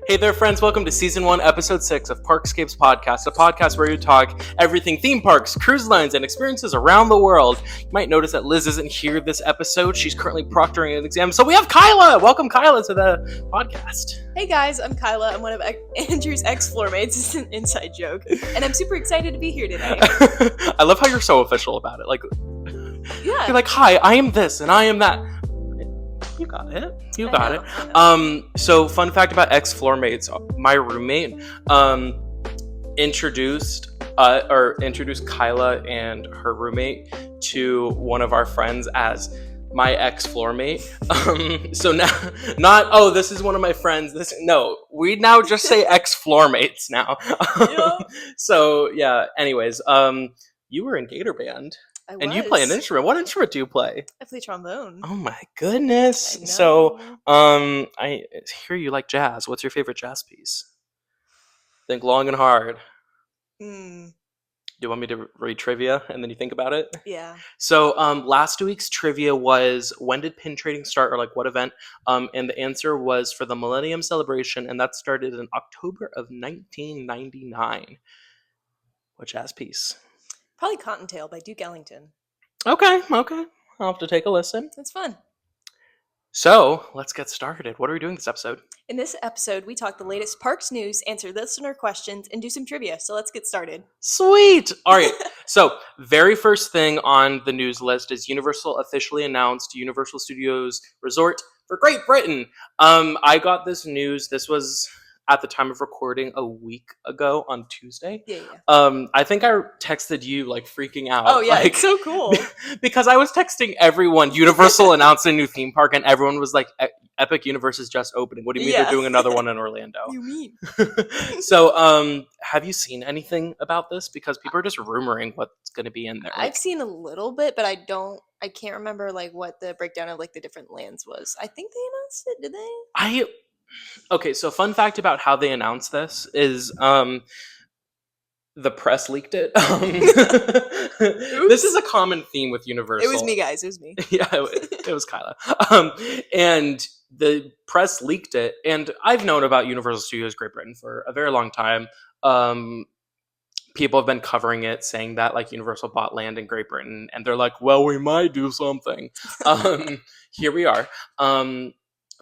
Hey there, friends. Welcome to Season 1, Episode 6 of Parkscapes Podcast, a podcast where you talk everything theme parks, cruise lines, and experiences around the world. You might notice that Liz isn't here this episode. She's currently proctoring an exam. So we have Kyla! Welcome, Kyla, to the podcast. Hey guys, I'm Kyla. I'm one of Andrew's ex-floor mates. It's an inside joke. And I'm super excited to be here today. I love how you're so official about it. Yeah. You're like, hi, I am this and I am that. You got it. You got it. So fun fact about ex-floor mates. My roommate introduced Kyla and her roommate to one of our friends as my ex-floor mate. So now, this is one of my friends. We now just say ex-floor mates now. So yeah, anyways, you were in Gator Band. And you play an instrument. What instrument do you play? I play trombone. Oh my goodness. So, I hear you like jazz. What's your favorite jazz piece? Think long and hard. Do you want me to read trivia and then you think about it? Yeah. So, last week's trivia was, when did pin trading start, or what event? And the answer was for the Millennium Celebration, and that started in October of 1999. What jazz piece? Probably Cottontail by Duke Ellington. Okay. I'll have to take a listen. It's fun. So, let's get started. What are we doing this episode? In this episode, we talk the latest parks news, answer listener questions, and do some trivia. So let's get started. Sweet! All right. So, very first thing on the news list is Universal officially announced Universal Studios Resort for Great Britain. I got this news. This was at the time of recording a week ago on Tuesday. Yeah. I think I texted you freaking out. Oh yeah, it's so cool. Because I was texting everyone, Universal announced a new theme park, and everyone was like, Epic Universe is just opening. What do you mean they're doing another one in Orlando? What do you mean? So, have you seen anything about this? Because people are just rumoring what's going to be in there. I've seen a little bit, but I can't remember what the breakdown of the different lands was. I think they announced it, did they? Okay, so fun fact about how they announced this is the press leaked it. This is a common theme with Universal. It was me, guys. It was me. Yeah, it was Kyla. And the press leaked it. And I've known about Universal Studios Great Britain for a very long time. People have been covering it, saying that Universal bought land in Great Britain. And they're like, well, we might do something. Here we are.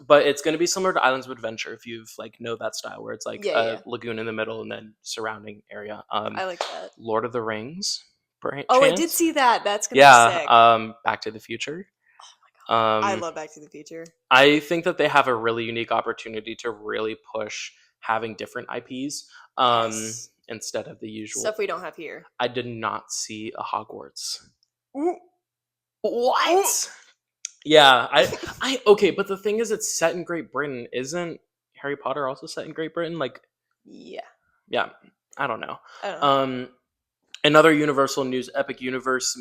But it's going to be similar to Islands of Adventure, if you've know that style, where it's a lagoon in the middle and then surrounding area. I like that. Lord of the Rings. I did see that. That's gonna be sick. Back to the Future. Oh my god, I love Back to the Future. I think that they have a really unique opportunity to really push having different IPs instead of the usual stuff we don't have here. I did not see a Hogwarts. Ooh. What? Yeah, I okay, but the thing is, it's set in Great Britain. Isn't Harry Potter also set in Great Britain? Yeah, I don't know. Another Universal news: Epic Universe's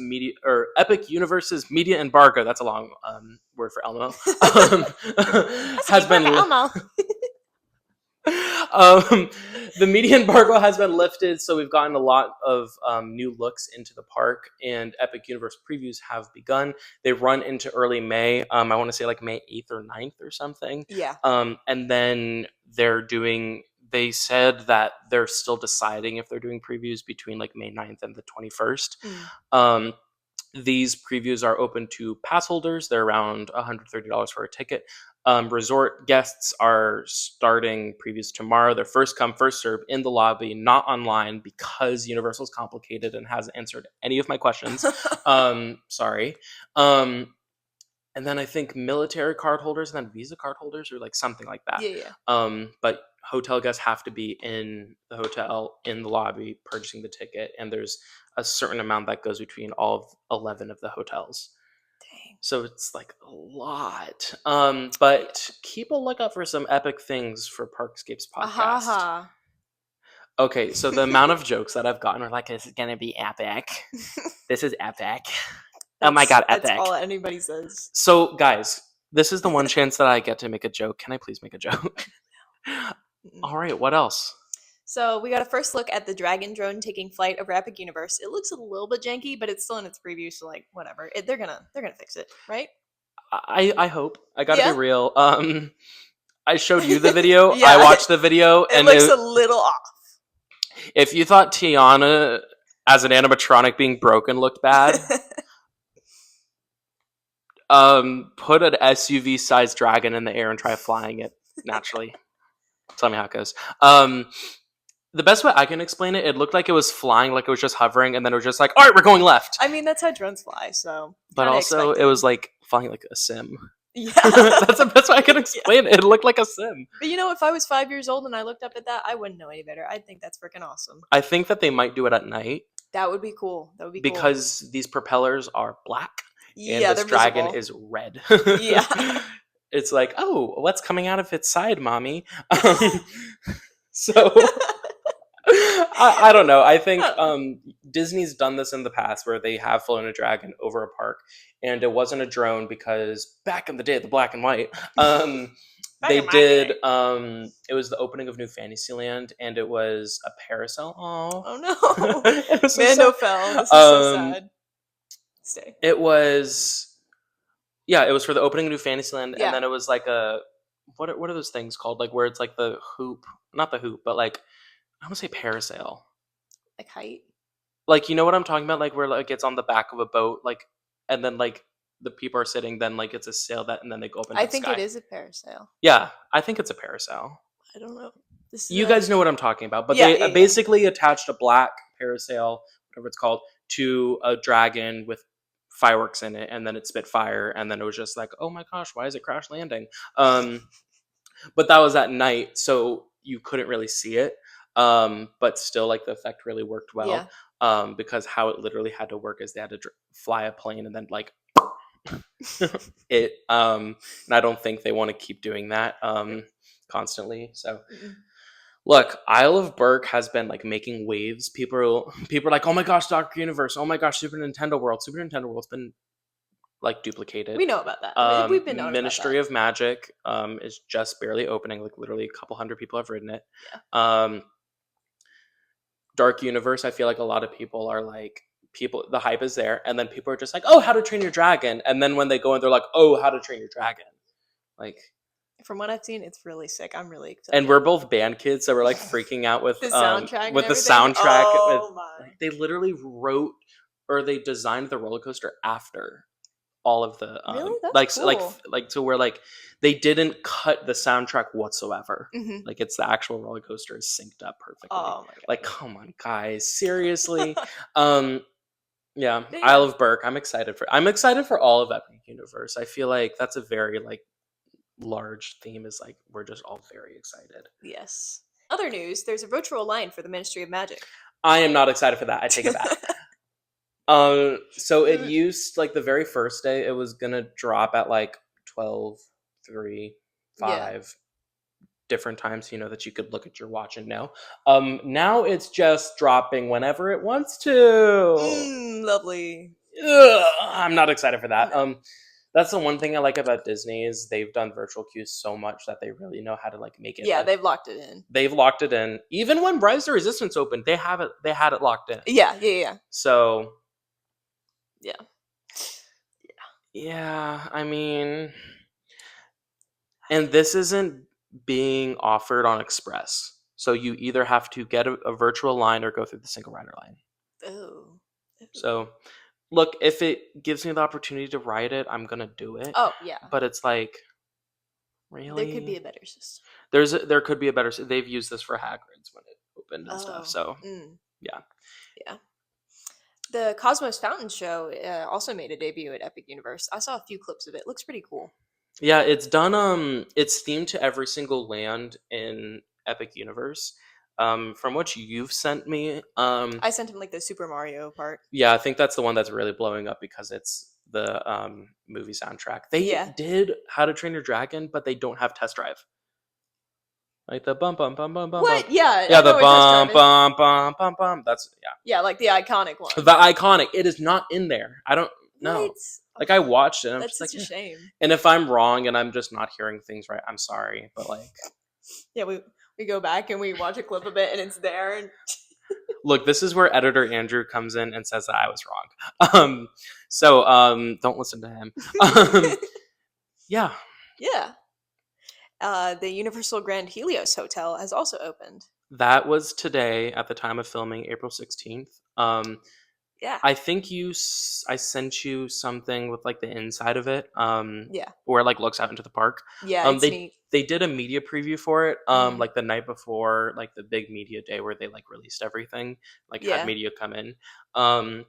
media embargo. That's a long word for Elmo. Has been Elmo. The media embargo has been lifted, so we've gotten a lot of new looks into the park, and Epic Universe previews have begun. They run into early May. I want to say May 8th or 9th or something. Yeah. And then they said that they're still deciding if they're doing previews between May 9th and the 21st. These previews are open to pass holders. They're around $130 for a ticket. Resort guests are starting previews tomorrow. They're first come, first serve in the lobby, not online, because Universal's complicated and hasn't answered any of my questions. Sorry. And then I think military card holders and then Visa card holders or something like that. Yeah. But hotel guests have to be in the hotel, in the lobby, purchasing the ticket. And there's a certain amount that goes between all of 11 of the hotels. Dang. So it's a lot. But keep a lookout for some epic things for Parkscapes podcast. Okay, so the amount of jokes that I've gotten are this is going to be epic. This is epic. Oh my god, epic. That's all anybody says. So, guys, this is the one chance that I get to make a joke. Can I please make a joke? All right, what else? So we got a first look at the Dragon drone taking flight over Epic Universe. It looks a little bit janky, but it's still in its preview, so whatever. They're gonna fix it, right? I hope. I gotta be real. I showed you the video. Yeah. I watched the video, It and looks a little off. if you thought Tiana as an animatronic being broken looked bad, put an SUV-sized dragon in the air and try flying it naturally. Tell me how it goes. The best way I can explain it, it looked like it was flying, like it was just hovering, and then it was just like, all right, we're going left. I mean, that's how drones fly, so. But also, it was like flying like a sim. Yeah. That's the best way I can explain it. It looked like a sim. But you know, if I was 5 years old and I looked up at that, I wouldn't know any better. I'd think that's freaking awesome. I think that they might do it at night. That would be cool. That would be cool. Because these propellers are black. And Yeah, this dragon visible. is red. Yeah. It's like, oh, what's coming out of its side, mommy? So I don't know. I think Disney's done this in the past where they have flown a dragon over a park, and it wasn't a drone because back in the day, the black and white, they did. It was the opening of New Fantasyland, and it was a parasail. Oh no, It was so Mando sad. fell. This is so sad. Stay. It was, yeah, it was for the opening of New Fantasyland, Yeah. and then it was like a what are those things called? Like where it's like the hoop, not the hoop, but like I want to say parasail. Like height. Like, you know what I'm talking about? Like where like it's on the back of a boat, like, and then like the people are sitting, then like it's a sail that, and then they go up into I the think sky. it is a parasail. Yeah, I think it's a parasail. I don't know. You guys know what I'm talking about, but Yeah, they yeah. basically attached a black parasail, whatever it's called, to a dragon with fireworks in it, and then it spit fire, and then it was just like, oh my gosh, why is it crash landing? But that was at night, so you couldn't really see it. But still, like the effect really worked well. Yeah. Because how it literally had to work is they had to fly a plane and then like it. And I don't think they want to keep doing that constantly. So. Mm-mm. Look, Isle of Berk has been like making waves. People are like, oh my gosh, Dark Universe. Oh my gosh, Super Nintendo World. Super Nintendo World's been like duplicated. We know about that. We've been knowing Ministry about that. of Magic is just barely opening. Like literally a couple hundred people have written it. Yeah. Dark Universe, I feel like a lot of people are like, the hype is there, and then people are just like, oh, How to Train Your Dragon, and then when they go in, they're like, oh, How to Train Your Dragon. Like, from what I've seen, it's really sick. I'm really excited. And we're both band kids, so we're like freaking out with the soundtrack. With the everything. soundtrack. Oh my! They literally wrote or they designed the roller coaster after all of the really? That's cool. like to where like they didn't cut the soundtrack whatsoever. Mm-hmm. Like it's the actual roller coaster is synced up perfectly. Oh my god! Like come on, guys, seriously. Yeah, Yeah. Isle of Berk. I'm excited for all of Epic Universe. I feel like that's a very like large theme. Is like we're just all very excited. Yes. Other news: there's a virtual line for the Ministry of Magic. I am not excited for that. I take it back. So it used like the very first day it was gonna drop at like 12, 3, 5 different times, you know, that you could look at your watch and know. Now it's just dropping whenever it wants to. Lovely. Ugh, I'm not excited for that. No. That's the one thing I like about Disney is they've done virtual queues so much that they really know how to like make it. Yeah, like, they've locked it in. They've locked it in. Even when Rise of Resistance opened, they had it locked in. Yeah. So yeah. Yeah, I mean, and this isn't being offered on Express. So you either have to get a virtual line or go through the single rider line. Oh. So, look, if it gives me the opportunity to ride it, I'm gonna do it. Oh yeah. But it's like, really, there could be a better system. There could be a better. They've used this for Hagrid's when it opened and stuff. So yeah. The Cosmos Fountain Show also made a debut at Epic Universe. I saw a few clips of it. Looks pretty cool. Yeah, it's done. It's themed to every single land in Epic Universe. From what you've sent me, I sent him like the Super Mario part. Yeah, I think that's the one that's really blowing up because it's the movie soundtrack. They did How to Train Your Dragon, but they don't have Test Drive. Like the bum bum bum bum bum. What? Bum. Yeah, the bum bum bum bum bum. That's Yeah, like the iconic one. The iconic. It is not in there. I don't know. What? Like I watched it. And I'm That's just such like, a shame. And if I'm wrong and I'm just not hearing things right, I'm sorry. But like, yeah, we go back and we watch a clip of it and it's there. And look, this is where editor Andrew comes in and says that I was wrong. So don't listen to him. Yeah. Yeah. The Universal Grand Helios Hotel has also opened. That was today at the time of filming, April 16th. Yeah. I think I sent you something with like the inside of it, Yeah. where it like looks out into the park. Yeah, it's They neat. they did a media preview for it, Mm. like the night before, like the big media day where they like released everything, like had Yeah. media come in, um,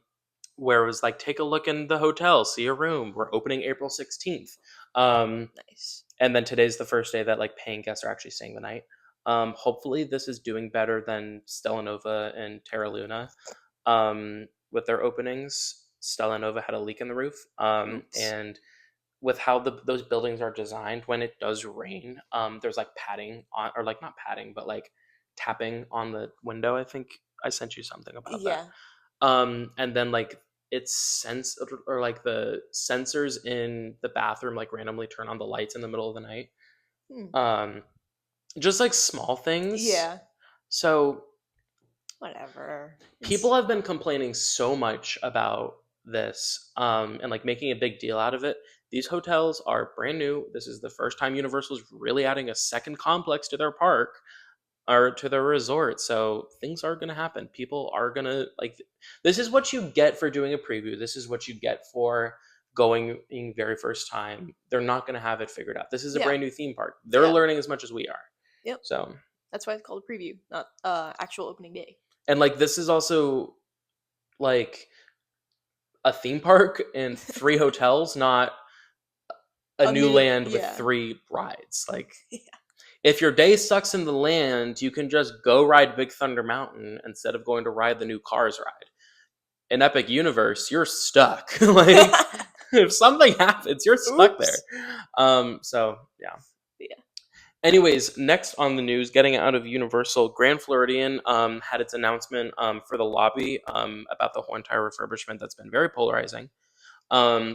where it was like take a look in the hotel, see a room. We're opening April 16th, Nice. and then today's the first day that like paying guests are actually staying the night. Hopefully, this is doing better than Stella Nova and Terra Luna. With their openings, Stella Nova had a leak in the roof, Oops. and with how those buildings are designed, when it does rain, there's like padding on, or like not padding, but like tapping on the window. I think I sent you something about that. Yeah. And then like it's or like the sensors in the bathroom like randomly turn on the lights in the middle of the night. Hmm. Um, just like small things. Yeah. So Whatever. people It's have been complaining so much about this, and like making a big deal out of it. These hotels are brand new. This is the first time Universal's really adding a second complex to their park or to their resort. So things are going to happen. People are going to like, this is what you get for doing a preview. This is what you get for going in very first time. They're not going to have it figured out. This is a yeah. brand new theme park. They're Yeah. learning as much as we are. Yep. So, That's why it's called a preview, not actual opening day. and like, this is also like a theme park and 3 hotels, not a A new new land with yeah. 3 rides. Like, Yeah. if your day sucks in the land, you can just go ride Big Thunder Mountain instead of going to ride the new Cars ride. In Epic Universe, you're stuck. Like, if something happens, you're stuck there. Oops. So yeah. Yeah. Anyways, next on the news, getting out of Universal, Grand Floridian had its announcement for the lobby about the whole entire refurbishment that's been very polarizing.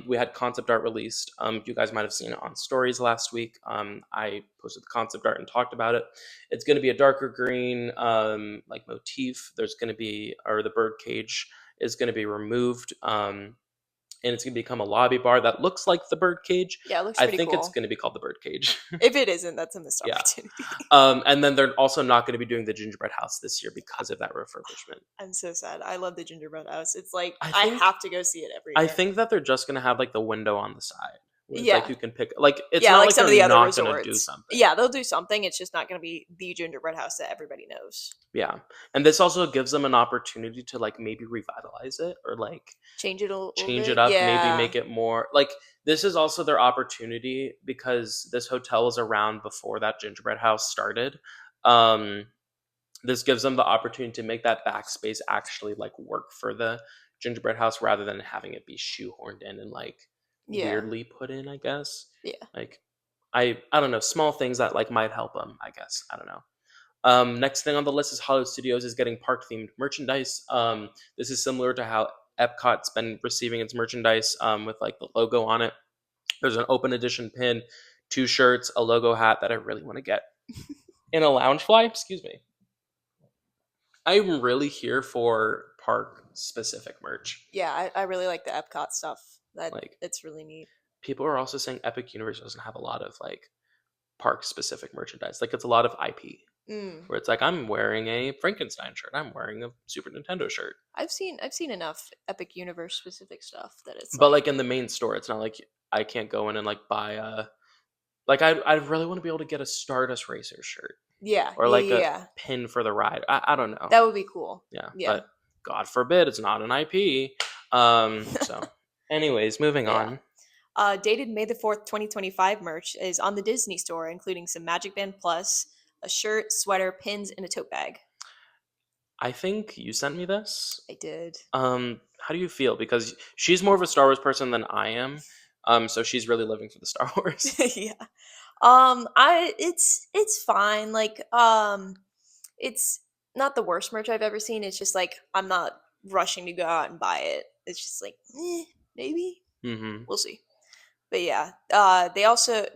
We had concept art released. You guys might have seen it on stories last week. I posted the concept art and talked about it. It's going to be a darker green like motif. There's going to be, or the bird cage is going to be removed. And it's going to become a lobby bar that looks like the bird cage. Yeah, it looks I pretty think it's cool. going to be called the bird cage. If it isn't, that's a missed Yeah. opportunity. And then they're also not going to be doing the gingerbread house this year because of that refurbishment. I'm so sad. I love the gingerbread house. It's like I I think have to go see it every I year. think that they're just gonna have like the window on the side where it's like Yeah. you can pick, like it's Yeah, not like like some they're of the other not gonna do resorts. something. Yeah, they'll do something. It's just not going to be the gingerbread house that everybody knows. Yeah. And this also gives them an opportunity to like maybe revitalize it or like Change it a little change it bit. up, maybe Yeah. make it more like, this is also their opportunity because this hotel was around before that gingerbread house started. This gives them the opportunity to make that backspace actually like work for the gingerbread house rather than having it be shoehorned in and like Yeah. weirdly put in, I guess. Yeah. Like, I don't know, small things that like might help them, I guess. I don't know. Next thing on the list is Hollywood Studios is getting park themed merchandise. This is similar to how Epcot's been receiving its merchandise, with like the logo on it. There's an open edition pin, 2 shirts, a logo hat that I really want to get, and a lounge fly. Excuse me. I'm really here for park specific merch. Yeah, I really like the Epcot stuff. Like, It's really neat. people are also saying Epic Universe doesn't have a lot of like park specific merchandise. Like, it's a lot of IP. Mm. Where it's like, I'm wearing a Frankenstein shirt. I'm wearing a Super Nintendo shirt. I've seen enough Epic Universe specific stuff that it's But like in the main store, it's not like I can't go in and like buy a, like I really want to be able to get a Stardust Racer shirt yeah, or yeah, like yeah, a yeah. pin for the ride. I don't know. That would be cool. Yeah, Yeah. but God forbid it's not an IP. So, anyways, moving Yeah. on. Dated May the 4th, 2025 merch is on the Disney store, including some Magic Band Plus, a shirt, sweater, pins, and a tote bag. I think you sent me this. I did. How do you feel? Because she's more of a Star Wars person than I am. So she's really living for the Star Wars. Yeah. It's fine. Like, it's not the worst merch I've ever seen. It's just like I'm not rushing to go out and buy it. It's just like, maybe Mm-hmm. we'll see. But yeah,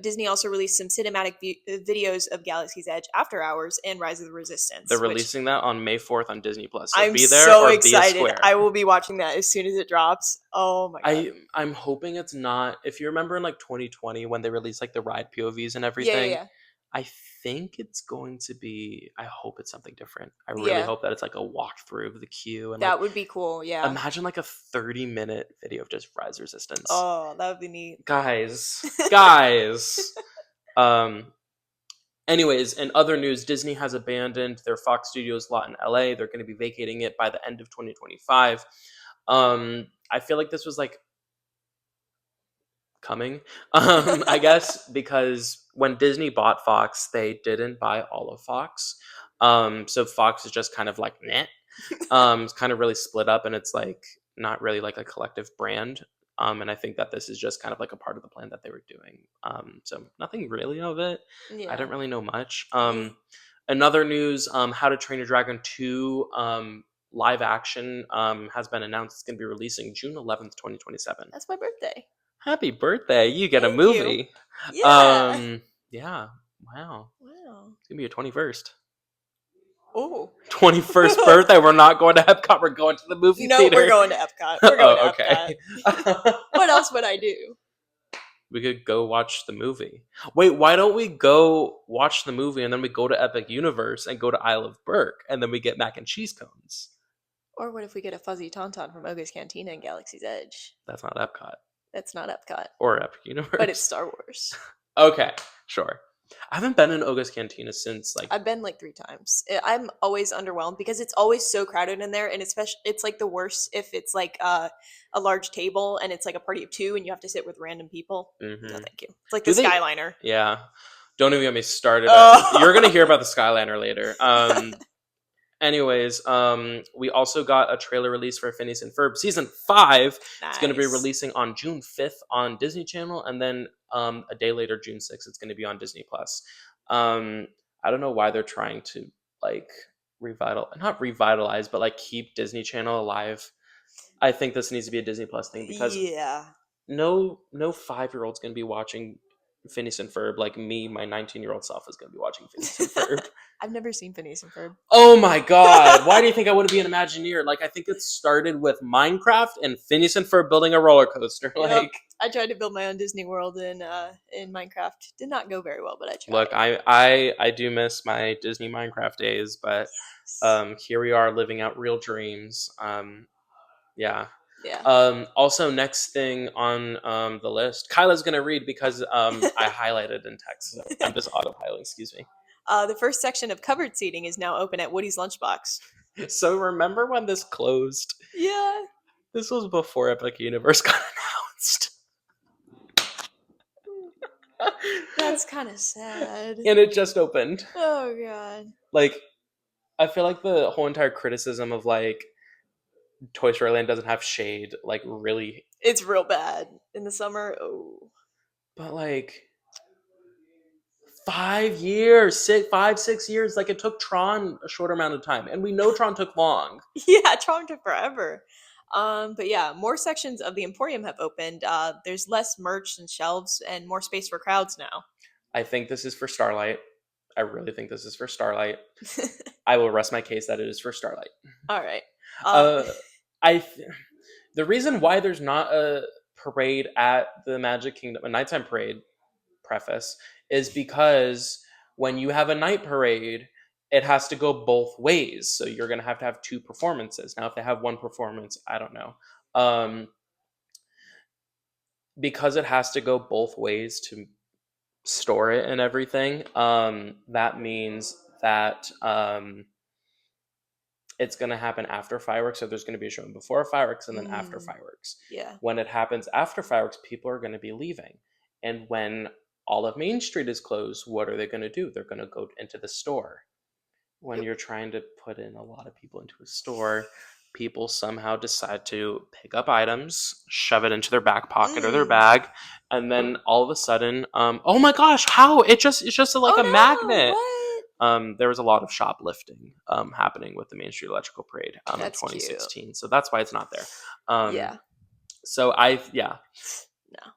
Disney also released some cinematic videos of Galaxy's Edge After Hours and Rise of the Resistance. They're which releasing that on May 4th on Disney Plus. So I'm be there so or be a excited. square. I will be watching that as soon as it drops. Oh my god. I'm hoping it's not. If you remember in like 2020 when they released like the ride POVs and Yeah, yeah, everything, yeah. I think it's going to be. I hope it's something different. I really Yeah, hope that it's like a walkthrough of the queue and like that would be cool. Yeah. imagine like a 30-minute video of just rise resistance. Oh, that would be neat. Guys. Um Anyways, in other news, Disney has abandoned their Fox Studios lot in LA. They're going to be vacating it by the end of 2025. I feel like this was like coming, I guess, because when Disney bought Fox, they didn't buy all of Fox. So Fox is just kind of like, meh. It's kind of really split up, and it's like not really like a collective brand. And I think that this is just kind of like a part of the plan that they were doing. So nothing really of it. I Yeah. don't really know much. Eh. Another news, How to Train Your Dragon 2 live action has been announced. It's going to be releasing June 11th, 2027. That's my birthday. Happy birthday. You get a Thank you. movie. Yeah. Yeah. Wow. Wow. It's going to be your 21st. Oh. 21st birthday. We're not going to Epcot. We're going to the movie No, theater. we're going to Epcot. We're going Oh, to Epcot. okay. What else would I do? We could go watch the movie. Wait, why don't we go watch the movie and then we go to Epic Universe and go to Isle of Burke and then we get mac and cheese cones? Or what if we get a fuzzy tauntaun from Oga's Cantina and Galaxy's Edge? That's not Epcot That's not Epcot, or Epic but it's Universe. Star Wars. Okay, sure. I haven't been in Oga's Cantina since like I've been like 3 times. I'm always underwhelmed because it's always so crowded in there, and especially it's like the worst if it's like a large table and it's like a party of two and you have to sit with random people. No, mm-hmm. thank you. It's like Do the they Skyliner. Yeah. Don't even get me started. Oh. You're gonna hear about the Skyliner later. Anyways, we also got a trailer release for Phineas and Ferb season 5. It's going to be Nice. releasing on June 5th on Disney Channel, and then a day later, June 6th, it's going to be on Disney Plus. I don't know why they're trying to like not revitalize, but like keep Disney Channel alive. I think this needs to be a Disney Plus thing because Yeah. no 5-year-old's going to be watching Phineas and Ferb like me. My 19-year-old self is going to be watching Phineas and Ferb. I've never seen Phineas and Ferb. Oh my god! Why do you think I want to be an Imagineer? Like, I think it started with Minecraft and Phineas and Ferb building a roller coaster. Yep. Like, I tried to build my own Disney World in Minecraft. Did not go very well, but I tried. look, I do miss my Disney Minecraft days, but Yes. here we are living out real dreams. Yeah. Yeah. Also, next thing on the list, Kyla's gonna read because I highlighted in text. So I'm just autopiloting. Excuse me. The first section of covered seating is now open at Woody's Lunchbox. So remember when this closed? Yeah. This was before Epic Universe got announced. That's kind of sad. And it just opened. Oh god. Like, I feel like the whole entire criticism of like Toy Story Land doesn't have shade, like really, It's real bad in the summer. Oh. but like 5 years, 6 years, like it took Tron a short amount of time, and we know Tron took long. Yeah, Tron took forever. But yeah, more sections of the Emporium have opened. There's less merch and shelves and more space for crowds now. I think this is for Starlight. I really think this is for Starlight. I will rest my case that it is for Starlight. All right. The reason why there's not a parade at the Magic Kingdom, a nighttime parade, preface, is because when you have a night parade, it has to go both ways. So you're going to have 2 performances. Now, if they have 1 performance, I don't know. Because it has to go both ways to store it and everything, that means that it's going to happen after fireworks. So there's going to be a show before fireworks and then after fireworks. Yeah. When it happens after fireworks, people are going to be leaving. And when all of Main Street is closed, what are they going to do? They're going to go into the store. When you're trying to put in a lot of people into a store, people somehow decide to pick up items, shove it into their back pocket or their bag, and then all of a sudden, oh my gosh, how? It's just like a magnet. What? There was a lot of shoplifting happening with the Main Street Electrical Parade in That's 2016. cute. So that's why it's not there. Yeah. So No.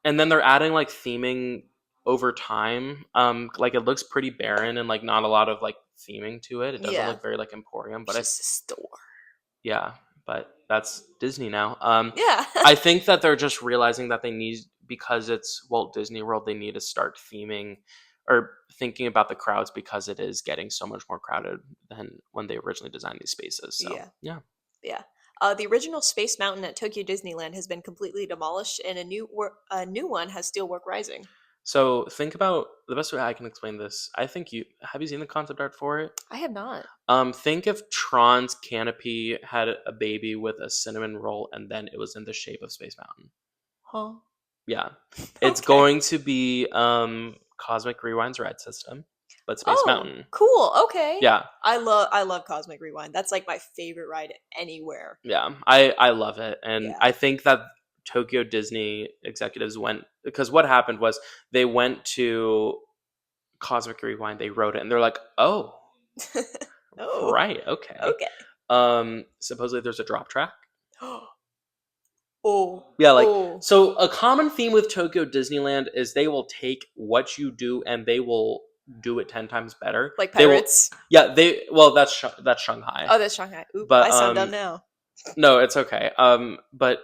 and then they're adding like theming over time. Like it looks pretty barren and like not a lot of like theming to it. It doesn't look very like Emporium, but it's just a store. Yeah, but that's Disney now. Yeah. I think that they're just realizing that they need, because it's Walt Disney World, they need to start theming or thinking about the crowds because it is getting so much more crowded than when they originally designed these spaces. So Yeah. yeah. Yeah. The original Space Mountain at Tokyo Disneyland has been completely demolished, and a new one has steelwork rising. So think about the best way I can explain this. I think you seen the concept art for it? I have not. Think if Tron's canopy had a baby with a cinnamon roll, and then it was in the shape of Space Mountain. Huh. Yeah, it's Okay. going to be Cosmic Rewind's ride system, but Space Oh, Mountain. cool. Okay. Yeah, I love Cosmic Rewind. That's like my favorite ride anywhere. yeah, I love it, and Yeah. I think that Tokyo Disney executives went because what happened was they went to Cosmic Rewind, they wrote it, and they're like, oh, Oh, right, okay. okay. Supposedly there's a drop track. Oh, Yeah, like oh. so a common theme with Tokyo Disneyland is they will take what you do and they will do it 10 times better. Like They will pirates? yeah, that's Shanghai. Oh, that's Shanghai. Oop, But I sound dumb now. no, it's okay. But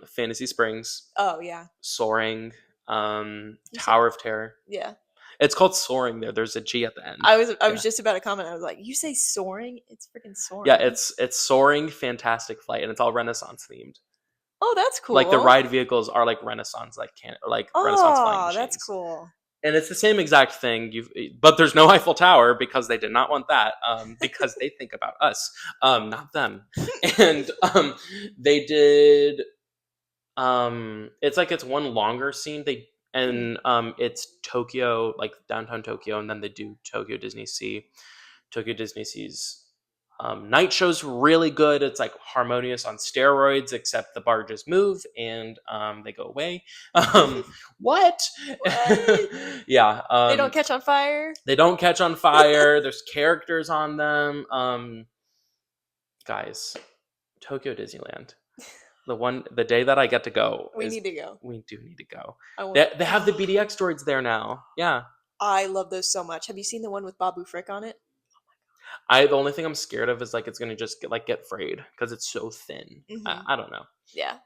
Fantasy Springs, Oh, yeah. Soaring, You said, Tower of Terror. yeah. It's called Soaring there. There's a G at the end. I was Yeah. just about to comment. I was like, you say soaring? It's freaking Yeah, soaring. it's Soaring Fantastic Flight and it's all Renaissance themed. Oh, that's Like the cool. ride vehicles are like Renaissance like Renaissance flying Oh, that's machines. cool. And it's the same exact thing. But there's no Eiffel Tower because they did not want that. Because they think about us, not them. And they did. It's like it's one longer scene. It's Tokyo, like downtown Tokyo, and then they do Tokyo Disney Sea. Tokyo Disney Sea's night show's really good. It's like harmonious on steroids, except the barges move and they go away. What? What? Yeah. They don't catch on fire? They don't catch on fire. There's characters on them. Guys, Tokyo Disneyland. The day that I get to go We need to go. we do need to go. I want. They have the BDX droids there now. Yeah. I love those so much. Have you seen the one with Babu Frick on it? The only thing I'm scared of is like it's gonna just get frayed because it's so thin. Mm-hmm. I don't know. Yeah.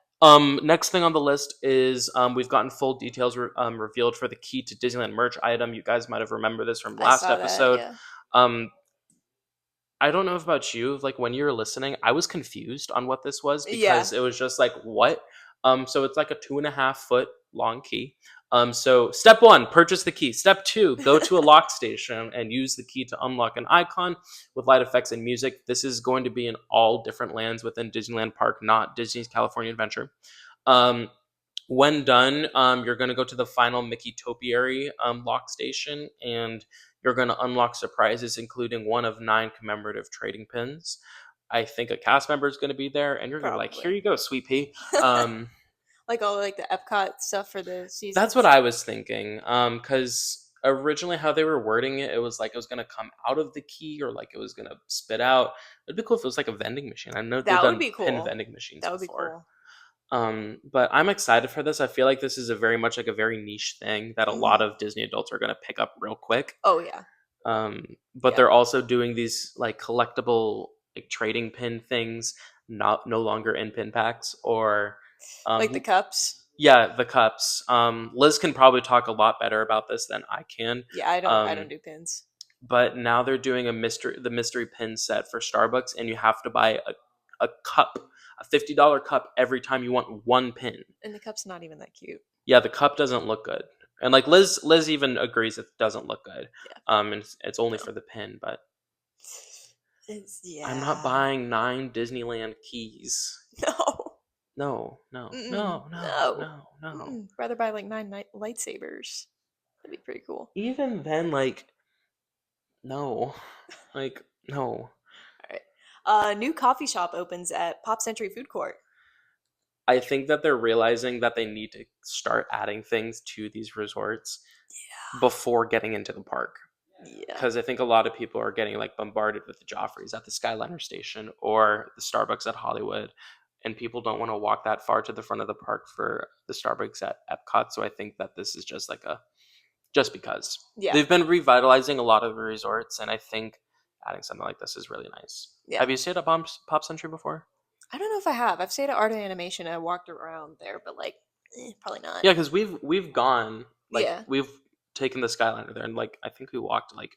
Next thing on the list is we've gotten full details revealed for the key to Disneyland merch item. You guys might have remembered this from I last saw that. episode. Yeah. Um, I don't know about you. Like when you were listening, I was confused on what this was Yeah. because it was just like what. So it's like a 2.5 foot long key. So step one, purchase the key. Step two, go to a lock station and use the key to unlock an icon with light effects and music. This is going to be in all different lands within Disneyland Park, not Disney's California Adventure. When done, you're going to go to the final Mickey Topiary lock station, and you're going to unlock surprises, including one of 9 commemorative trading pins. I think a cast member is going to be there, and you're going to be like, "Here Probably. you go, sweet pea." Like all like the Epcot stuff for the season. That's what I was thinking. Because originally, how they were wording it, it was like it was going to come out of the key, or like it was going to spit out. It'd be cool if it was like a vending machine. I know they've That would done be pin cool. vending machines That would be before. cool. But I'm excited for this. I feel like this is a very much like a very niche thing that a lot of Disney adults are going to pick up real quick. Oh yeah. But they're also doing these like collectible like trading pin things, not no longer in pin packs or Like the cups. yeah, the cups. Liz can probably talk a lot better about this than I can. Yeah, I don't do pins. But now they're doing the mystery pin set for Starbucks, and you have to buy a cup, a $50 cup every time you want one pin. And the cup's not even that cute. Yeah, the cup doesn't look good, and like Liz even agrees it doesn't look good. Yeah. And it's only for the pin, but Yeah. I'm not buying 9 Disneyland keys. No. No. Rather buy like 9 lightsabers. That'd be pretty cool. Even then, like, no, like no. All right. New coffee shop opens at Pop Century Food Court. I think that they're realizing that they need to start adding things to these resorts before getting into the park. Yeah. Because I think a lot of people are getting like bombarded with the Joffreys at the Skyliner station or the Starbucks at Hollywood, and people don't want to walk that far to the front of the park for the Starbucks at Epcot. So I think that this is just like just because. Yeah. They've been revitalizing a lot of the resorts, and I think adding something like this is really nice. Yeah. Have you stayed at Pop Century before? I don't know if I have. I've stayed at Art of Animation and I walked around there, but like, probably not. Yeah, because we've gone. Like, Yeah. we've taken the Skyliner there, and like I think we walked like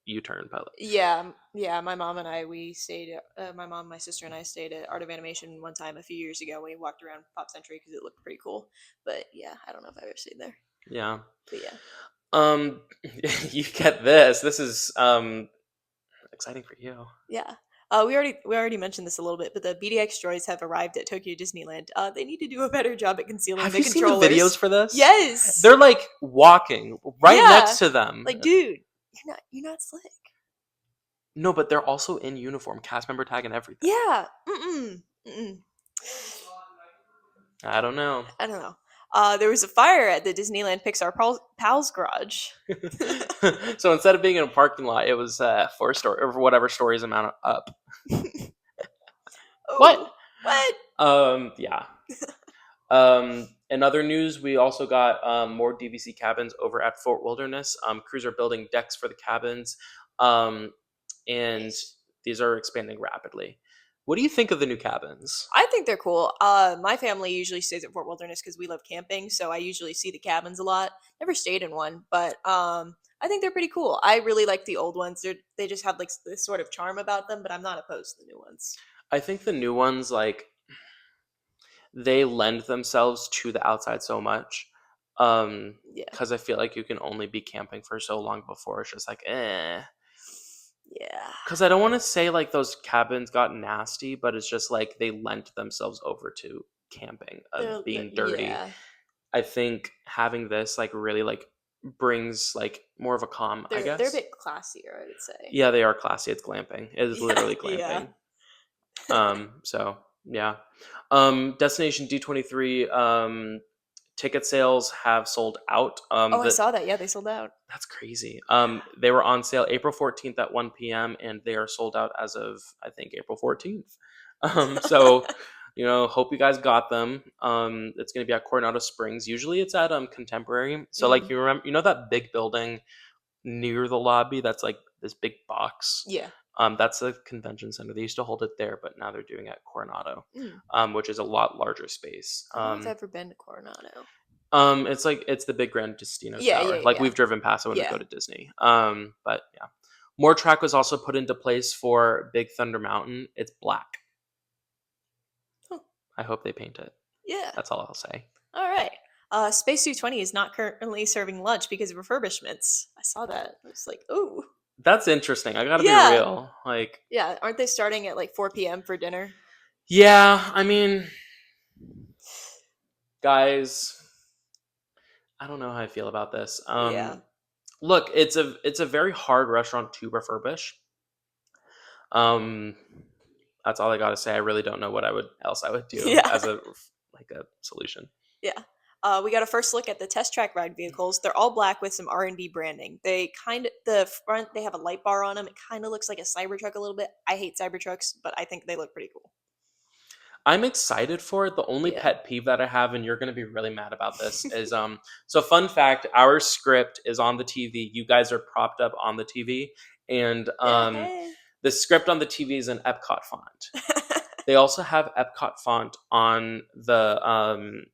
U-turn, but Yeah. My mom and I, we stayed. My mom, my sister, and I stayed at Art of Animation one time a few years ago. We walked around Pop Century because it looked pretty cool. But yeah, I don't know if I've ever stayed there. yeah. But yeah, Um, you get this. This is exciting for you. yeah. We already mentioned this a little bit, but the BDX droids have arrived at Tokyo Disneyland. They need to do a better job at concealing Have the you seen the videos controllers. for this? Yes. They're like walking right Yeah. next to them. Like, dude, you're not slick. No, but they're also in uniform, cast member tag and everything. Yeah. Mm-mm. Mm-mm. I don't know. I don't know. There was a fire at the Disneyland Pixar Pals garage. So instead of being in a parking lot, it was 4 story or whatever stories amount up. What? What? Yeah. In other news, we also got more DVC cabins over at Fort Wilderness. Crews are building decks for the cabins, and Nice. these are expanding rapidly. What do you think of the new cabins? I think they're cool. My family usually stays at Fort Wilderness because we love camping, so I usually see the cabins a lot. Never stayed in one, but I think they're pretty cool. I really like the old ones. They just have like this sort of charm about them, but I'm not opposed to the new ones. I think the new ones, like, they lend themselves to the outside so much. Yeah. Because I feel like you can only be camping for so long before it's just like, eh. Yeah. Because I don't want to say like those cabins got nasty, but it's just like they lent themselves over to camping, being dirty. Yeah. I think having this like really like brings like more of a calm, I They're a guess. bit classier, I would say. Yeah, they are classy. It's glamping. It is literally Yeah. glamping. So yeah. Destination D23 ticket sales have sold out. Oh, I saw that. Yeah, they sold out. That's crazy. They were on sale April 14th at 1 p.m. and they are sold out as of I think April 14th. So hope you guys got them. It's gonna be at Coronado Springs. Usually it's at Contemporary. So like you remember, that big building near the lobby that's like this big box. Yeah. That's the convention center. They used to hold it there, but now they're doing it at Coronado, Mm. which is a lot larger space. I don't know if I've ever been to Coronado. It's the big Grand Destino Yeah, Tower. yeah, Like yeah. we've driven past it when we Yeah. go to Disney. But yeah, more track was also put into place for Big Thunder Mountain. It's black. Huh. I hope they paint it. Yeah. That's all I'll say. All right. Space 220 is not currently serving lunch because of refurbishments. I saw that. I was like, ooh. That's interesting. I gotta Yeah. be real. Like, Yeah, aren't they starting at like 4 p.m. for dinner? yeah, I mean, guys, I don't know how I feel about this. Yeah. Look, it's a very hard restaurant to refurbish. That's all I gotta say. I really don't know what I would do Yeah. as a solution. Yeah. We got a first look at the test track ride vehicles. They're all black with some R&D branding. The front, they have a light bar on them. It kind of looks like a Cybertruck a little bit. I hate Cybertrucks, but I think they look pretty cool. I'm excited for it. The only Yeah. pet peeve that I have, and you're gonna be really mad about this, is so fun fact, our script is on the TV. You guys are propped up on the TV. And the script on the TV is in Epcot font. They also have Epcot font on the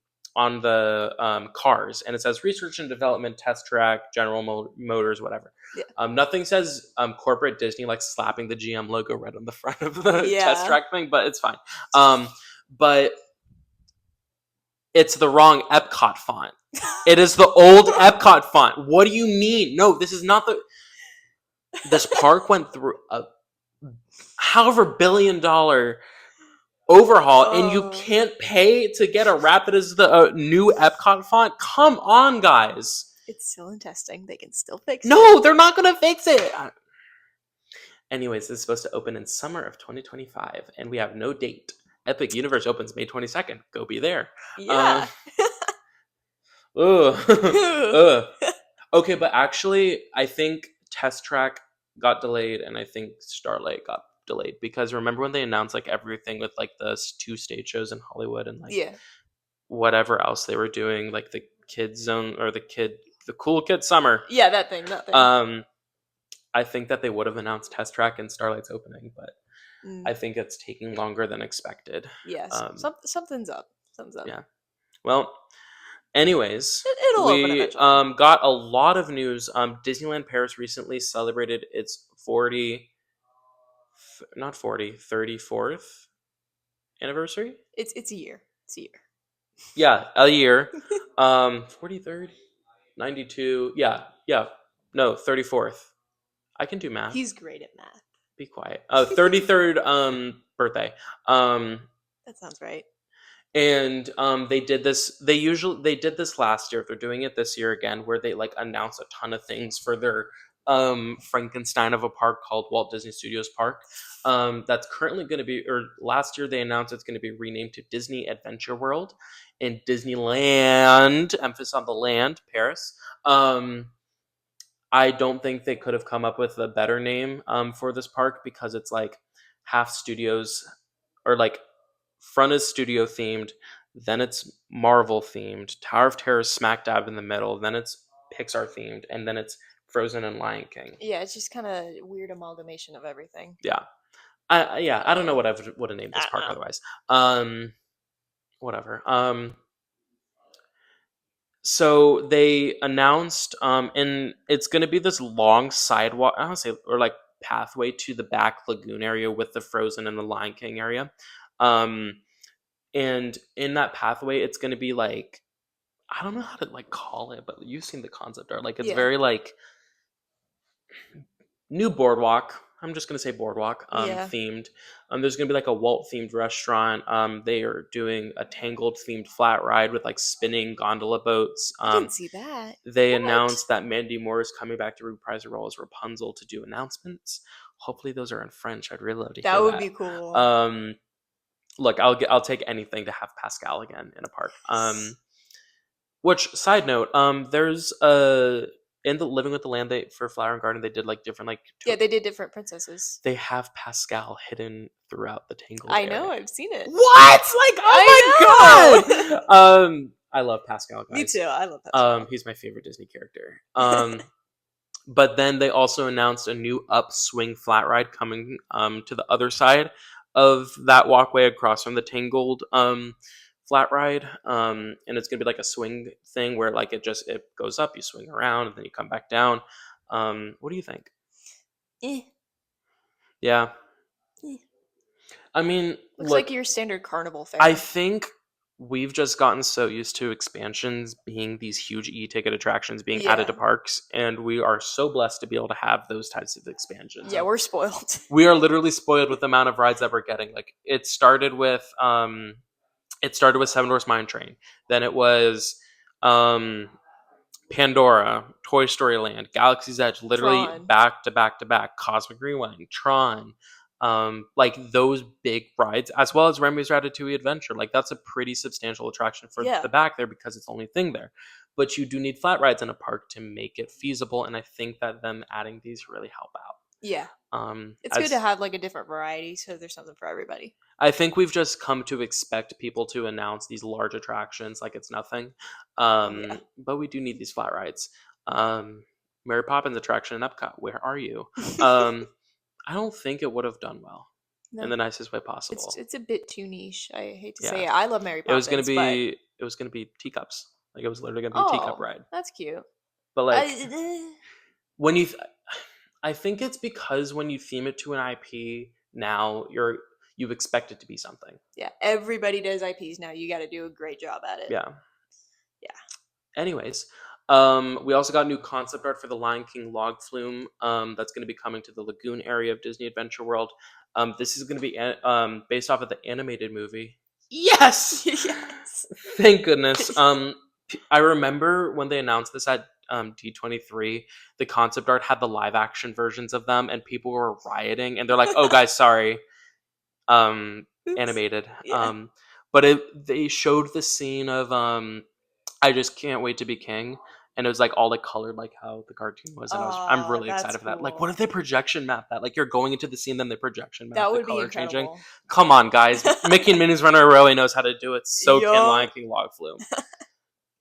cars, and it says research and development, test track, General Motors, whatever. Yeah. Nothing says corporate Disney, like slapping the GM logo right on the front of the Yeah. test track thing, but it's fine. But it's the wrong Epcot font. It is the old Epcot font. What do you mean? No, this is not this park went through a however $billion overhaul, and you can't pay to get a wrap that is the new Epcot font? Come on, guys. It's still in testing. They can still fix it. No, they're not gonna fix it. Anyways, this is supposed to open in summer of 2025, and we have no date. Epic Universe opens May 22nd. Go be there. Yeah. Okay, but actually, I think Test Track got delayed, and I think Starlight got delayed, because remember when they announced like everything with like the 2 stage shows in Hollywood and like whatever else they were doing, like the kids zone or the cool kid summer. Yeah, that thing. I think that they would have announced Test Track and Starlight's opening, but I think it's taking longer than expected. Yes, something's up. Something's up. Yeah. Well, Anyways, It'll open we eventually. got a lot of news. Disneyland Paris recently celebrated its 34th anniversary. It's a year. It's a year. Yeah, a year. 43rd, 92. Yeah, yeah. No, 34th. I can do math. He's great at math. Be quiet. 33rd birthday. Um That sounds right. and they did this last year. They're doing it this year again, where they like announce a ton of things for their Frankenstein of a park called Walt Disney Studios Park. That's currently going to be, or last year they announced it's going to be renamed to Disney Adventure World in Disneyland, emphasis on the land, Paris. I don't think they could have come up with a better name for this park, because it's like half studios, or like front is studio themed, then it's Marvel themed, Tower of Terror is smack dab in the middle, then it's Pixar themed, and then it's Frozen and Lion King. Yeah, it's just kind of weird amalgamation of everything. Yeah, I don't know what I would have named this I park don't know. otherwise. Whatever. So they announced, and it's going to be this long sidewalk, I don't say, or like pathway to the back lagoon area with the Frozen and the Lion King area. Um, and in that pathway, it's going to be like, I don't know how to like call it, but you've seen the concept art. Like it's Yeah. very like new boardwalk. I'm just gonna say boardwalk Yeah. themed. There's gonna be like a Walt themed restaurant. They are doing a Tangled themed flat ride with like spinning gondola boats. I didn't see that. They What? announced that Mandy Moore is coming back to reprise her role as Rapunzel to do announcements. Hopefully those are in French. I'd really love to That hear would that. be cool. Look, I'll take anything to have Pascal again in a park. Which, side note, there's in the Living with the Land, they for Flower and Garden, they did like different like Yeah, they did different princesses. they have Pascal hidden throughout the Tangled I area. know, I've seen it. What? Like, oh my I god! I love Pascal, guys. Me too. I love Pascal. He's my favorite Disney character. But then they also announced a new upswing flat ride coming to the other side of that walkway across from the Tangled flat ride, and it's gonna be like a swing thing where like it goes up, you swing around, and then you come back down. What do you think? Eh. Yeah, Eh. I mean, Looks look, like your standard carnival fare. I think we've just gotten so used to expansions being these huge e-ticket attractions being added to Yeah. parks, and we are so blessed to be able to have those types of expansions. Yeah, we're spoiled. We are literally spoiled with the amount of rides that we're getting. Like it started with Seven Dwarfs Mine Train, then it was Pandora, Toy Story Land, Galaxy's Edge, literally Tron. back to back to back, Cosmic Rewind, Tron, like those big rides, as well as Remy's Ratatouille Adventure. Like that's a pretty substantial attraction for Yeah. the back there, because it's the only thing there. But you do need flat rides in a park to make it feasible, and I think that them adding these really help out. Yeah. It's As good to have like a different variety, so there's something for everybody. I think we've just come to expect people to announce these large attractions like it's nothing. Yeah. But we do need these flat rides. Mary Poppins attraction in Epcot, where are you? I don't think it would have done well No. in the nicest way possible. It's a bit too niche. I hate to Yeah. say it. I love Mary It Poppins. was gonna be teacups. Like it was literally gonna be a teacup ride. That's cute. But like when you, I think it's because when you theme it to an IP now, you expect it to be something. Yeah, everybody does IPs now. You got to do a great job at it. Yeah. Yeah. Anyways, we also got new concept art for the Lion King log flume. That's going to be coming to the lagoon area of Disney Adventure World. This is going to be based off of the animated movie. Yes. Yes. Thank goodness. I remember when they announced this at D23, the concept art had the live action versions of them, and people were rioting, and they're like, "Oh, guys, sorry." Animated. Yeah. But they showed the scene of I just can't wait to be king, and it was like all like colored like how the cartoon was, and I'm really that's excited for that. Like, cool. what if they projection map that? Like, you're going into the scene, then they projection map That the would be color changing. incredible. Come on, guys! Mickey and Minnie's Runner really knows how to do it. So can Yup. Lion King log flume.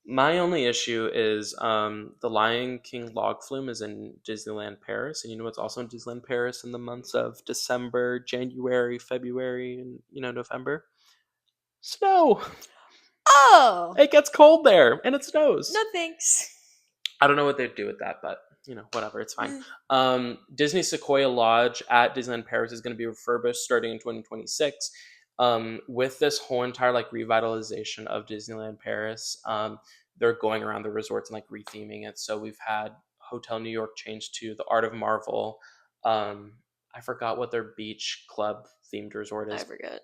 My only issue is the Lion King log flume is in Disneyland Paris, and you know what's also in Disneyland Paris in the months of December, January, February, and November? Snow. Oh, It gets cold there and it no snows. thanks. I don't know what they'd do with that, but whatever, it's fine. Disney Sequoia Lodge at Disneyland Paris is going to be refurbished starting in 2026. With this whole entire like revitalization of Disneyland Paris, they're going around the resorts and like retheming it. So we've had Hotel New York changed to the Art of Marvel. I forgot what their beach club themed resort I is. forget.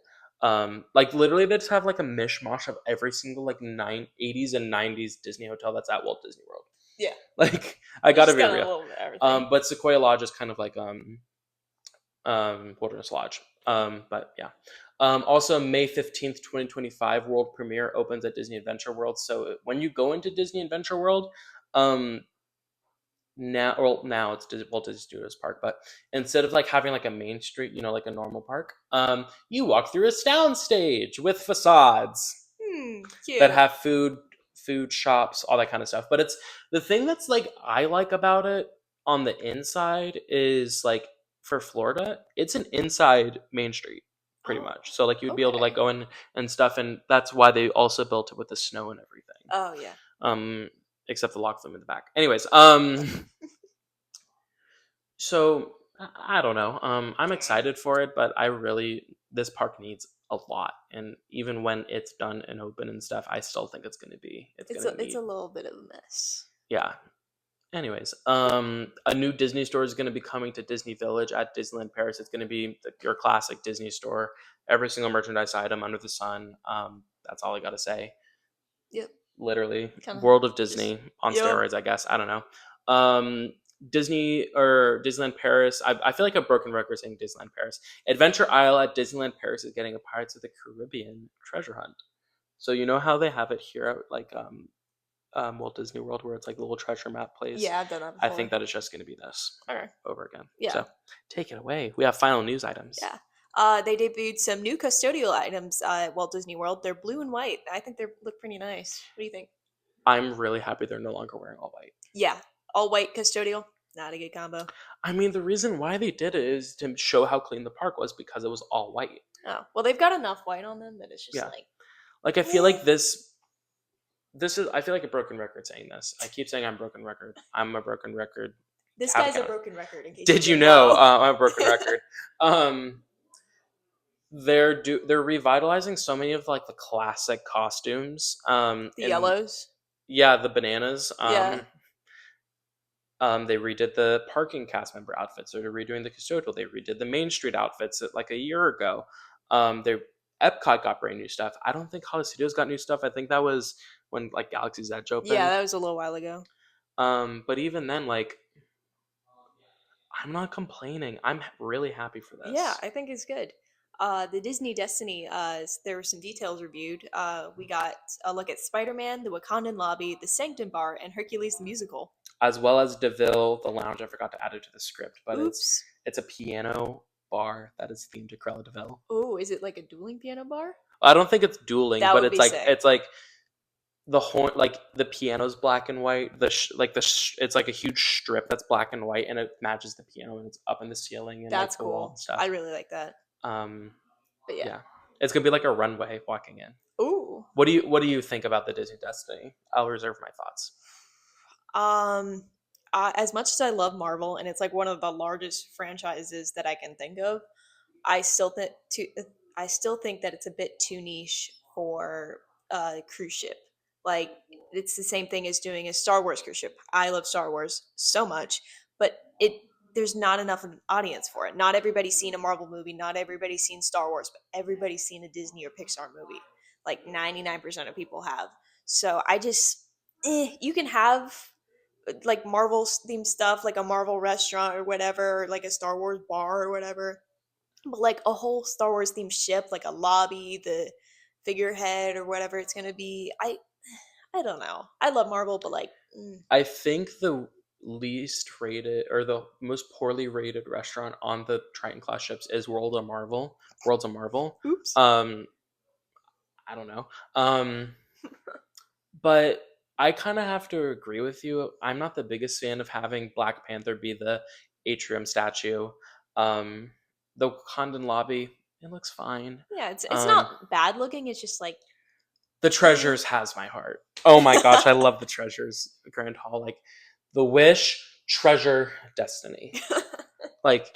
Like literally they just have like a mishmash of every single like 80s and 90s Disney hotel that's at Walt Disney World. Yeah. Like I It's gotta just be got a real. little bit of everything. But Sequoia Lodge is kind of like Wilderness Lodge. But yeah. Also May 15th, 2025, world premiere opens at Disney Adventure World. So when you go into Disney Adventure World, um now it's Walt Disney Studios Park, but instead of like having like a main street, like a normal park, you walk through a sound stage with facades that Cute. have food shops, all that kind of stuff. But it's the thing that's like I like about it on the inside is like for Florida, it's an inside main street pretty Oh, much. So like you'd be able to like okay. go in and stuff, and that's why they also built it with the snow and everything. Oh, yeah. Um, except the lock them in the back. Anyways, so I don't know. I'm excited for it, but this park needs a lot, and even when it's done and open and stuff, I still think it's It's gonna a need. little bit of a mess. Yeah. Anyways, a new Disney store is going to be coming to Disney Village at Disneyland Paris. It's going to be your classic Disney store. Every single merchandise item under the sun. That's all I got to say. Yep. Literally, Kind of World of just. Disney on Yep. steroids, I guess. I don't know. Disney or Disneyland Paris. I feel like a broken record saying Disneyland Paris. Adventure Isle at Disneyland Paris is getting a Pirates of the Caribbean treasure hunt. So you know how they have it here at like Walt Disney World, where it's like a little treasure map place. Yeah, I've done that I before. think that it's just going to be this Okay. over again. Yeah. So take it away. We have final news items. Yeah. They debuted some new custodial items at Walt Disney World. They're blue and white. I think they look pretty nice. What do you think? I'm really happy they're no longer wearing all white. Yeah, all white custodial. Not a good combo. I mean, the reason why they did it is to show how clean the park was because it was all white. Oh, well, they've got enough white on them that it's just Yeah. like. Like I feel like this is I feel like a broken record saying this. I keep saying I'm a broken record. I'm a broken record. This guy's a broken record. In case Did you didn't know? I'm a broken record. They're revitalizing so many of like the classic costumes. The yellows. Yeah, the bananas. Yeah. They redid the parking cast member outfits. They're redoing the custodial. They redid the Main Street outfits like a year ago. They Epcot got brand new stuff. I don't think Hollywood Studios got new stuff. I think that was when like Galaxy's Edge opened. Yeah, that was a little while ago. But even then, like, I'm not complaining. I'm really happy for this. Yeah, I think it's good. The Disney Destiny, there were some details reviewed. We got a look at Spider-Man, the Wakandan Lobby, the Sanctum Bar, and Hercules the Musical. As well as DeVille, the lounge. I forgot to add it to the script, but Oops. it's a piano bar that is themed to Cruella DeVille. Oh, is it like a dueling piano bar? I don't think it's dueling, That but would it's be like sick. it's like the horn, like the piano's black and white. It's like a huge strip that's black and white, and it matches the piano, and it's up in the ceiling and That's like the wall cool. and stuff. I really like that. But yeah, it's gonna be like a runway walking in. Ooh. What do you think about the Disney Destiny? I'll reserve my thoughts. As much as I love Marvel, and it's like one of the largest franchises that I can think of, I still think that it's a bit too niche for a cruise ship. Like it's the same thing as doing a Star Wars cruise ship. I love Star Wars so much, but there's not enough of an audience for it. Not everybody's seen a Marvel movie, not everybody's seen Star Wars, but everybody's seen a Disney or Pixar movie. Like 99% of people have. So I just you can have like Marvel themed stuff, like a Marvel restaurant or whatever, or like a Star Wars bar or whatever. But like a whole Star Wars themed ship, like a lobby, the figurehead or whatever it's gonna be. I don't know. I love Marvel, but like I think the least rated or the most poorly rated restaurant on the Triton class ships is Worlds of Marvel. Oops. I don't know. But I kind of have to agree with you. I'm not the biggest fan of having Black Panther be the atrium statue. The Condon lobby, it looks fine. Yeah, it's not bad looking. It's just like The Treasures has my heart. Oh my gosh, I love the Treasures Grand Hall. Like the Wish, Treasure, Destiny. Like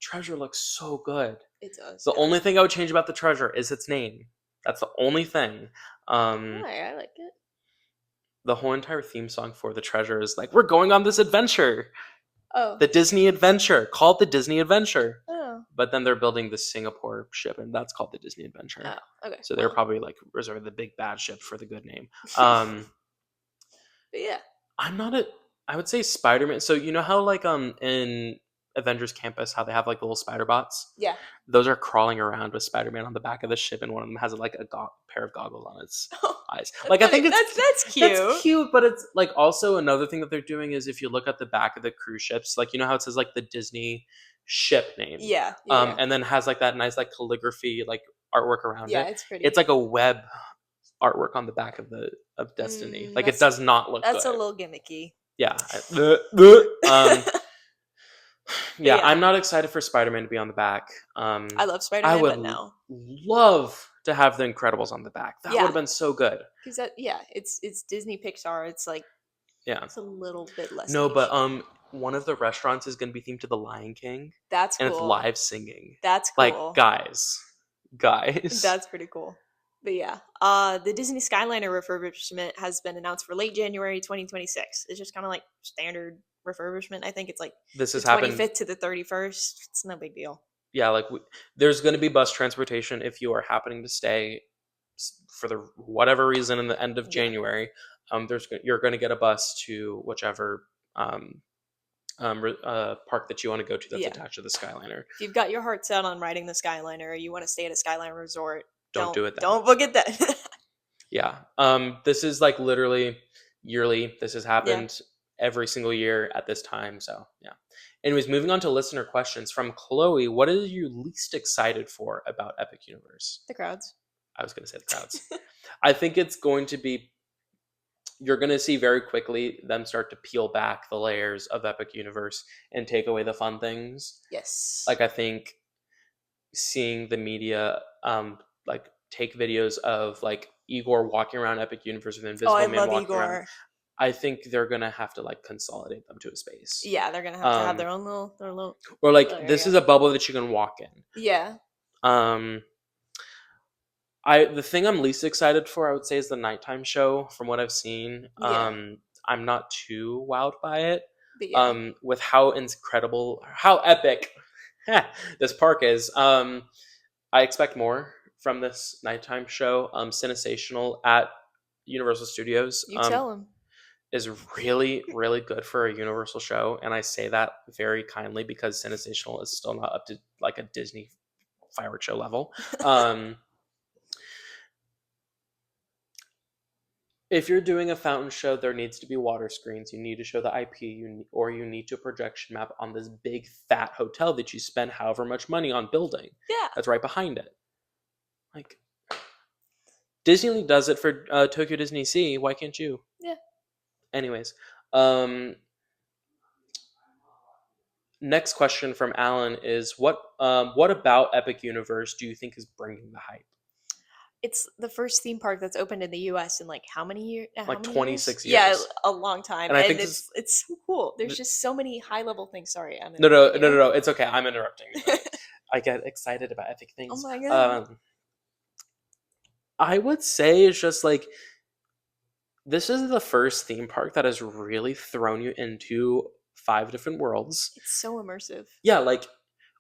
Treasure looks so good. It does. The It only looks thing I would change about the Treasure is its name. That's the only thing. Why? I like it. The whole entire theme song for the Treasure is like, we're going on this adventure. Oh. The Disney Adventure. Call it the Disney Adventure. Oh. But then they're building the Singapore ship, and that's called the Disney Adventure. Oh. Okay. So they're probably like reserving the big bad ship for the good name. But yeah. I'm not a. I would say Spider-Man. So you know how like in Avengers Campus, how they have like the little spider bots? Yeah. Those are crawling around with Spider-Man on the back of the ship, and one of them has like a pair of goggles on its eyes. Like I think that's cute. That's cute, but it's like also another thing that they're doing is if you look at the back of the cruise ships, like you know how it says like the Disney ship name, Yeah. Yeah. and then has like that nice like calligraphy like artwork around it. Yeah, it's pretty. It's like a web artwork on the back of Destiny. Like it does not look. That's good. a little gimmicky. Yeah. Yeah. I'm not excited for Spider-Man to be on the back. I love Spider-Man, I would but no. love to have the Incredibles on the back. That would have been so good. Because it's Disney Pixar. It's like it's a little bit less. No, niche. but one of the restaurants is going to be themed to the Lion King. That's cool. And it's live singing. That's cool. Like guys. That's pretty cool. But yeah, the Disney Skyliner refurbishment has been announced for late January 2026. It's just kind of like standard refurbishment. I think it's like this is the 25th to the 31st. It's no big deal. Yeah, like there's going to be bus transportation if you are happening to stay for the whatever reason in the end of January. You're going to get a bus to whichever park that you want to go to that's attached to the Skyliner. If you've got your heart set on riding the Skyliner or you want to stay at a Skyliner resort, don't do it then. Don't book it then. Yeah. This is like literally yearly. This has happened every single year at this time. So yeah. Anyways, moving on to listener questions from Chloe. What are you least excited for about Epic Universe? The crowds. I was going to say the crowds. I think it's going to be, you're going to see very quickly them start to peel back the layers of Epic Universe and take away the fun things. Yes. Like I think seeing the media like take videos of like Igor walking around Epic Universe with Invisible Man walking Igor. around. I think they're gonna have to like consolidate them to a space. Yeah, they're gonna have to have their little. Or like this is a bubble that you can walk in. Yeah. The thing I'm least excited for, I would say, is the nighttime show. From what I've seen, I'm not too wowed by it. With how incredible, how epic this park is. I expect more from this nighttime show. Cinesational at Universal Studios. You tell them. Is really, really good for a Universal show. And I say that very kindly because Cinesational is still not up to like a Disney fireworks show level. If you're doing a fountain show, there needs to be water screens. You need to show the IP, or you need to projection map on this big fat hotel that you spend however much money on building. Yeah. That's right behind it. Like, Disney does it for Tokyo Disney Sea. Why can't you? Yeah. Anyways, next question from Alan is what about Epic Universe do you think is bringing the hype? It's the first theme park that's opened in the U.S. in like how many years? Like 26 years. Yeah, a long time. And I think it's so cool. There's just so many high level things. Sorry, No. It's okay. I'm interrupting. I get excited about epic things. Oh my god. I would say it's just like this is the first theme park that has really thrown you into 5 different worlds. It's so immersive. Yeah, like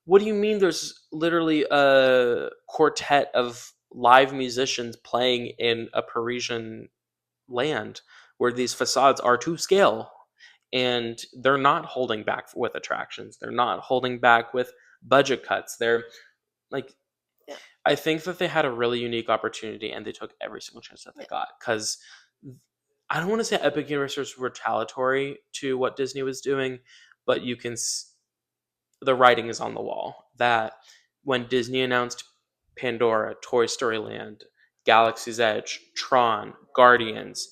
what do you mean there's literally a quartet of live musicians playing in a Parisian land where these facades are to scale and they're not holding back with attractions. They're not holding back with budget cuts. They're like, I think that they had a really unique opportunity and they took every single chance that they got, because I don't want to say Epic Universe was retaliatory to what Disney was doing, but you can the writing is on the wall that when Disney announced Pandora, Toy Story Land, Galaxy's Edge, Tron, Guardians,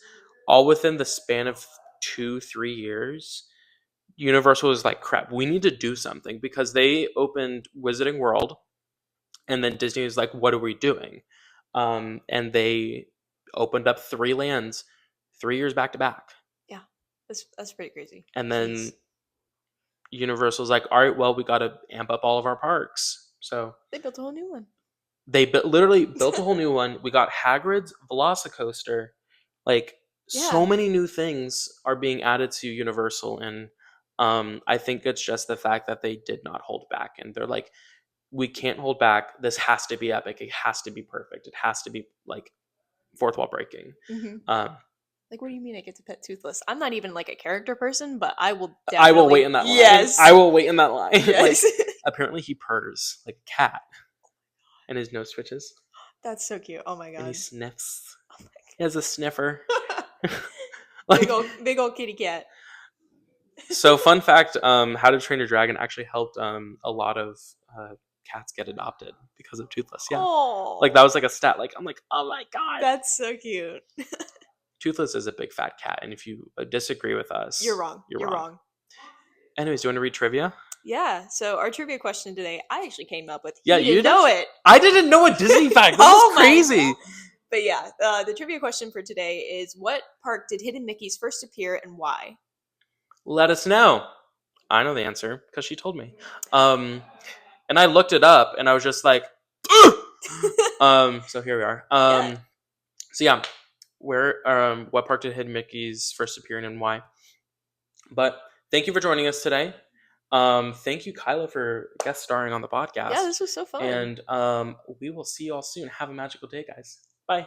all within the span of 2-3 years, Universal was like, crap, we need to do something, because they opened Wizarding World and then Disney was like, what are we doing? And they opened up 3 lands 3 years back to back. Yeah, that's pretty crazy. And Jeez. then Universal's like, all right, well, we got to amp up all of our parks. So They built a whole new one. they literally built a whole new one. We got Hagrid's Velocicoaster. Like, so Yeah. many new things are being added to Universal. And I think it's just the fact that they did not hold back. And they're like, we can't hold back. This has to be epic. It has to be perfect. It has to be like fourth wall breaking. Hmm. Um, Like, what do you mean I get to pet Toothless? I'm not even like a character person, but I will I will wait definitely. in that line. Yes. I will wait in that line. Like, Yes. apparently he purrs like a cat, and his nose twitches, That's so cute. Oh my and he god. sniffs. Oh my He has a sniffer. god. Like, Big old kitty cat. so fun fact: How to Train Your Dragon actually helped a lot of cats get adopted because of Toothless. Yeah, Oh. like that was like a stat. Like I'm like, oh my god. That's so cute. Toothless is a big fat cat, and if you disagree with us, You're wrong. You're wrong. Anyways, do you want to read trivia? Yeah. So our trivia question today, I actually came up with. Yeah, You you didn't know it. I didn't know a Disney fact. This Oh is my crazy. But yeah, the trivia question for today is: what park did Hidden Mickeys first appear and why? Let us know. I know the answer because she told me. And I looked it up, and I was just like, so here we are. Yeah. So yeah, what park did Hidden Mickey's first appear in and why? But thank you for joining us today. Thank you, Kyla, for guest starring on the podcast. Yeah, this was so fun. And we will see you all soon. Have a magical day, guys. Bye.